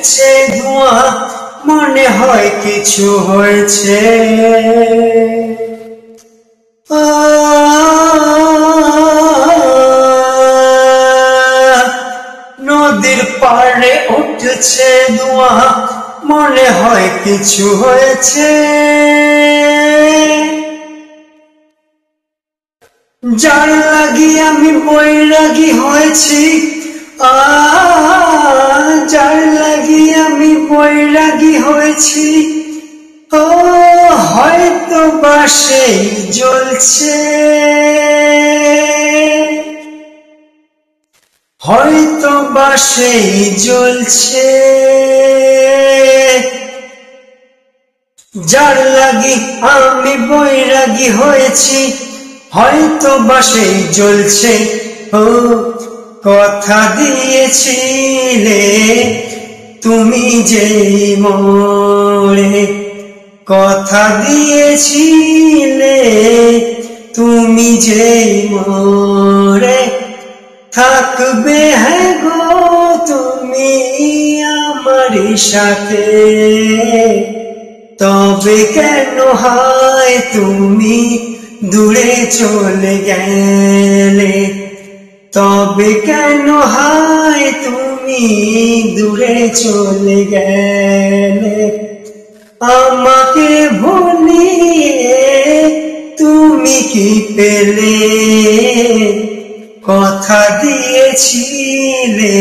উঠছে ধোঁয়া, মনে হয় কিছু হয়েছে। নদীর পাড়ে উঠছে ধোঁয়া, মনে হয় কিছু হয়েছে। যার লাগি আমি বৈরাগী হয়েছি, যার লাগি আমি বৈরাগী হয়েছি, ও হয়তো বা সেই জ্বলছে, হয়তো বা সেই জ্বলছে। যার লাগি আমি বৈরাগী হয়েছি, হয়তো বা সেই জ্বলছে। ও কথা দিয়েছিলে তুমি যেই মোরে, কথা দিয়েছিলে তুমি যেই মোরে থাকবে, হ্যাঁ গো তুমি আমার সাথে। তবে কেন হয় তুমি দূরে চলে গেলে, তবে কেন হয় তুমি দূরে চলে গেলে। আমাকে ভুলিয়ে তুমি কি পেলে, কথা দিয়েছিলে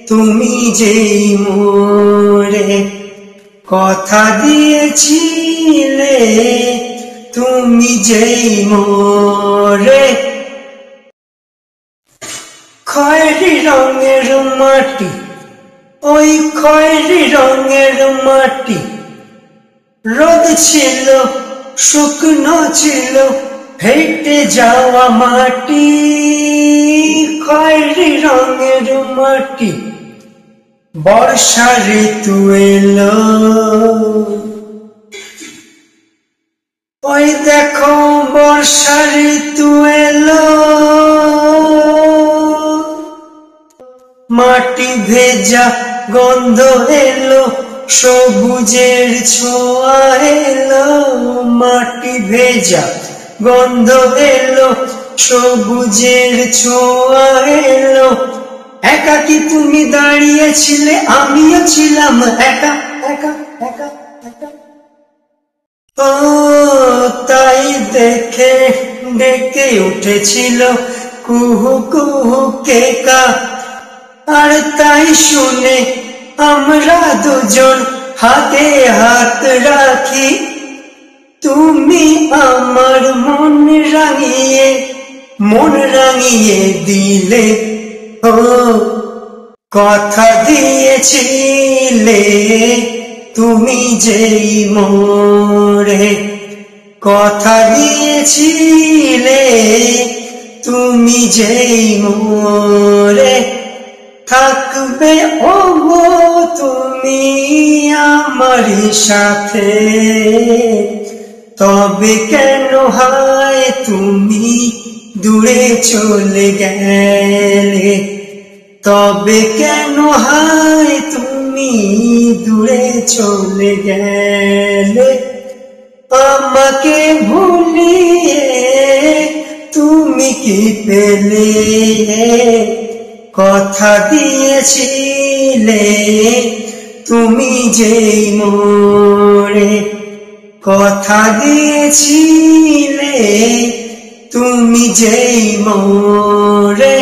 তুমি যেই মোরে, কথা দিয়েছিলে তুমি যেই মোরে। খয়েরি রঙের মাটি, ওই খয়েরি রঙের মাটি, রোদ ছিল শুকনো ছিল ফেটে যাওয়া মাটি। খয়েরি রঙের মাটি, বর্ষা ঋতু এলো, ওই দেখো বর্ষা ঋতু এলো। মাটি ভেজা গন্ধ এলো, সবুজের ছোঁয়া এলো। মাটি ভেজা গন্ধ এলো, সবুজের ছোঁয়া এলো। একাকী তুমি দাঁড়িয়েছিলে, আমিও ছিলাম একা একা একা একা। ও তাই দেখে ডেকে উঠেছিল কুহু কুহু কেকা, আর তাই শুনে আমরা দুজন হাতে হাত রাখি। তুমি আমার মন রাঙিয়ে দিলে, ও কথা দিয়েছিলে তুমি যেই মোরে, কথা দিয়েছিলে তুমি যেই মোরে থাকবে, ও গো তুমি আমার সাথে। তবে কেন হয় তুমি দূরে চলে গেলে, তবে কেন হয় তুমি দূরে চলে গেলে। আমাকে ভুলিয়ে তুমি কি পেলে, কথা দিয়েছিলে তুমি যেই মোরে, কথা দিয়েছিলে তুমি যেই মোরে।